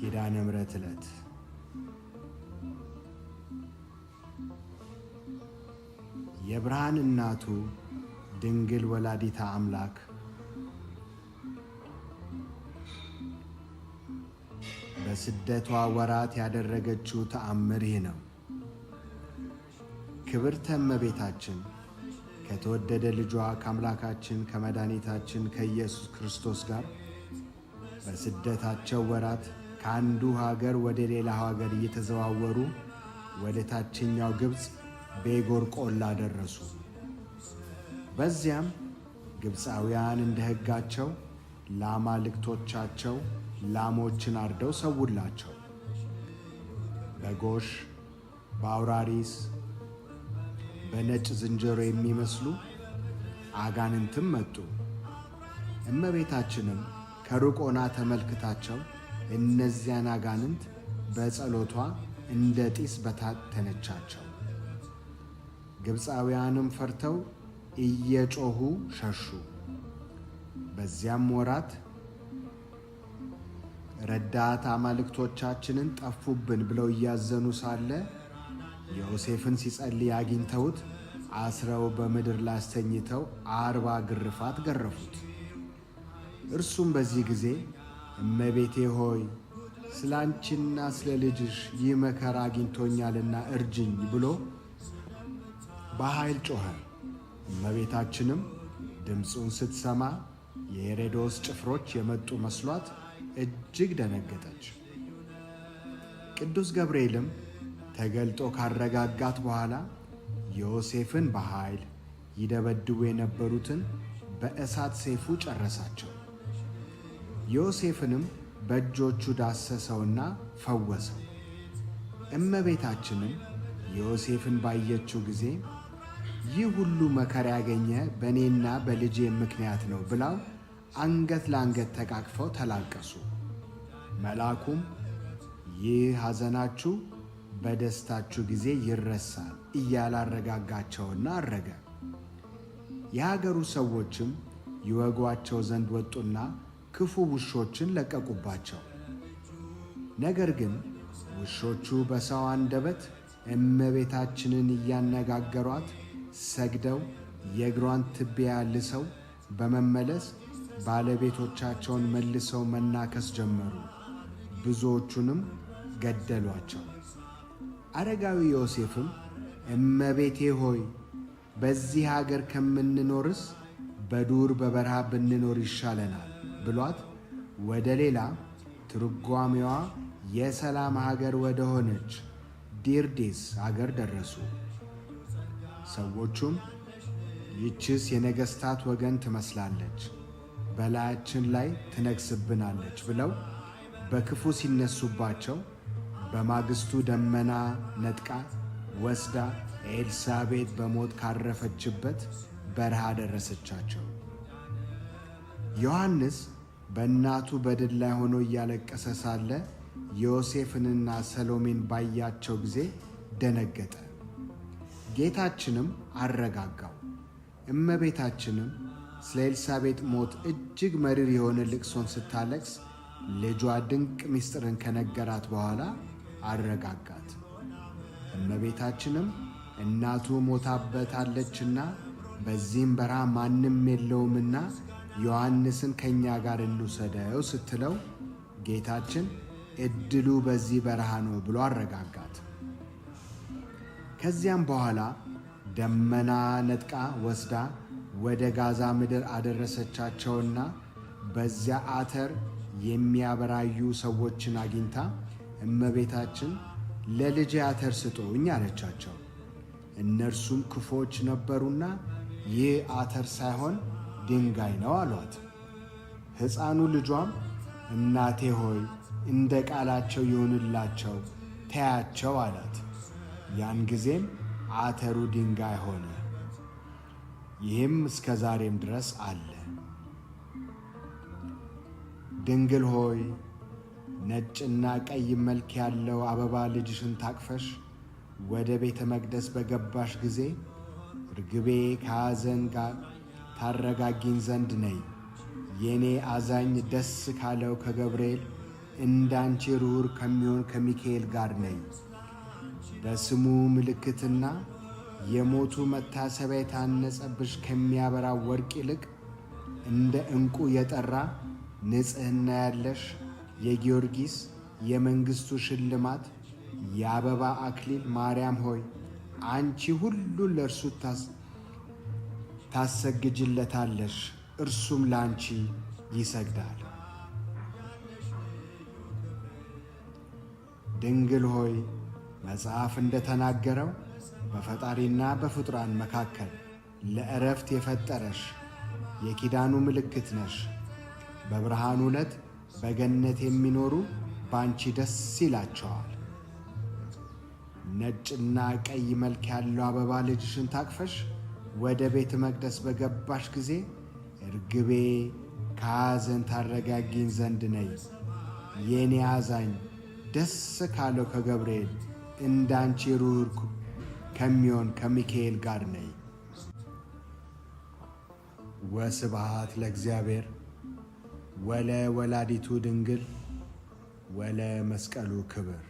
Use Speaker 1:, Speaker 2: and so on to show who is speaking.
Speaker 1: ኪዳነ ምሕረት ዕለት የብርሃን እናቱ ድንግል ወላዲተ አምላክ በስደቷ ወራት ያደረገችው ተአምር ይህ ነው። ክብርተ እመቤታችን ከተወደደ ልጇ ከአምላካችን ከመድኃኒታችን ከኢየሱስ ክርስቶስ ጋር በስደታቸው ወራት ከአንዱ ሀገር ወደ ሌላ ሀገር እየተዘዋወሩ ወደ ታችኛው ግብፅ ቤጎር ቆላ ደረሱ። በዚያም ግብፃውያን እንደ ሕጋቸው ለአማልክቶቻቸው ላሞችን አርደው ሰውላቸው። በጎሽ፣ በአውራሪስ፣ በነጭ ዝንጀሮ የሚመስሉ አጋንንትም መጡ። እመቤታችንም ከሩቅ ሆና ተመልክታቸው እነዚያን አጋንንት በጸሎቷ እንደ ጢስ በታተነቻቸው። ግብፃውያንም ፈርተው እየጮኹ ሸሹ። በዚያም ወራት ረዳት አማልክቶቻችንን ጠፉብን ብለው እያዘኑ ሳለ ዮሴፍን ሲጸልይ አግኝተውት አስረው በምድር ላይ አስተኝተው 40 ግርፋት ገረፉት። እርሱም በዚህ ጊዜ እመቤቴ ሆይ ስለ አንቺና ስለ ልጅሽ ይህ መከራ አግኝቶኛልና እርጅኝ ብሎ በኃይል ጮኸ። እመቤታችንም ድምፁን ስትሰማ የሄሮድስ ጭፍሮች የመጡ መስሏት እጅግ ደነገጠች። ቅዱስ ገብርኤልም ተገልጦ ካረጋጋት በኋላ ዮሴፍን በኃይል ይደበድቡ የነበሩትን በእሳት ሰይፉ ጨረሳቸው። ዮሴፍንም በእጆቹ ዳሰሰውና ፈወሰው። እመቤታችንም ዮሴፍን ባየችው ጊዜ ይህ ሁሉ መከራ ያገኘ በእኔና በልጄ ምክንያት ነው ብላው አንገት ለአንገት ተቃቅፈው ተላቀሱ። መልአኩም ይህ ሐዘናችሁ በደስታችሁ ጊዜ ይረሳል እያለ አረጋጋቸውና አረገ። የሀገሩ ሰዎችም ይወጓቸው ዘንድ ወጡና ክፉ ውሾችን ለቀቁባቸው። ነገር ግን ውሾቹ በሰው አንደበት እመቤታችንን እያነጋገሯት ሰግደው የእግሯን ትቢያ ልሰው በመመለስ ባለቤቶቻቸውን መልሰው መናከስ ጀመሩ። ብዙዎቹንም ገደሏቸው። አረጋዊ ዮሴፍም እመቤቴ ሆይ በዚህ ሀገር ከምንኖርስ በዱር በበረሃ ብንኖር ይሻለናል ብሏት ወደ ሌላ ትርጓሜዋ የሰላም ሀገር ወደ ሆነች ዴርዴስ አገር ደረሱ። ሰዎቹም ይህችስ የነገሥታት ወገን ትመስላለች፣ በላያችን ላይ ትነግሥብናለች ብለው በክፉ ሲነሱባቸው በማግስቱ ደመና ነጥቃ ወስዳ ኤልሳቤጥ በሞት ካረፈችበት በረሃ ደረሰቻቸው። ዮሐንስ በእናቱ በድል ላይ ሆኖ እያለቀሰ ሳለ ዮሴፍንና ሰሎሜን ባያቸው ጊዜ ደነገጠ። ጌታችንም አረጋጋው። እመቤታችንም ስለ ኤልሳቤጥ ሞት እጅግ መሪር የሆነ ልቅሶን ስታለቅስ ልጇ ድንቅ ምስጢርን ከነገራት በኋላ አረጋጋት። እመቤታችንም እናቱ ሞታበታለችና በዚህም በረሃ ማንም የለውምና ዮሐንስን ከእኛ ጋር እንውሰደው ስትለው ጌታችን ዕድሉ በዚህ በረሃ ነው ብሎ አረጋጋት። ከዚያም በኋላ ደመና ነጥቃ ወስዳ ወደ ጋዛ ምድር አደረሰቻቸውና በዚያ አተር የሚያበራዩ ሰዎችን አግኝታ እመቤታችን ለልጄ አተር ስጡኝ አለቻቸው። እነርሱም ክፉዎች ነበሩና ይህ አተር ሳይሆን ድንጋይ ነው አሏት። ሕፃኑ ልጇም እናቴ ሆይ እንደ ቃላቸው ይሁንላቸው ተያቸው አላት። ያን ጊዜም አተሩ ድንጋይ ሆነ። ይህም እስከ ዛሬም ድረስ አለ። ድንግል ሆይ ነጭና ቀይ መልክ ያለው አበባ ልጅሽን ታቅፈሽ ወደ ቤተ መቅደስ በገባሽ ጊዜ ርግቤ ከሐዘን ጋር ታረጋጊኝ ዘንድ ነይ። የኔ አዛኝ ደስ ካለው ከገብርኤል እንዳንቺ ርኅሩህ ከሚሆን ከሚካኤል ጋር ነይ። በስሙ ምልክትና የሞቱ መታሰቢያ የታነጸብሽ ከሚያበራ ወርቅ ይልቅ እንደ ዕንቁ የጠራ ንጽሕና ያለሽ የጊዮርጊስ የመንግሥቱ ሽልማት የአበባ አክሊል ማርያም ሆይ አንቺ ሁሉን ለእርሱ ታሰግጅለታለሽ፣ እርሱም ለአንቺ ይሰግዳል። ድንግል ሆይ መጽሐፍ እንደተናገረው በፈጣሪና በፍጡራን መካከል ለዕረፍት የፈጠረሽ የኪዳኑ ምልክት ነሽ። በብርሃኑ ዕለት በገነት የሚኖሩ ባንቺ ደስ ይላቸዋል። ነጭና ቀይ መልክ ያለው አበባ ልጅሽን ታቅፈሽ ወደ ቤተ መቅደስ በገባሽ ጊዜ እርግቤ ከሐዘን ታረጋጊኝ ዘንድ ነይ። የኔ አዛኝ ደስ ካለው ከገብርኤል እንዳንቺ ርኅሩህ ከሚሆን ከሚካኤል ጋር ነይ። ወስብሐት ለእግዚአብሔር ወለ ወላዲቱ ድንግል ወለ መስቀሉ ክብር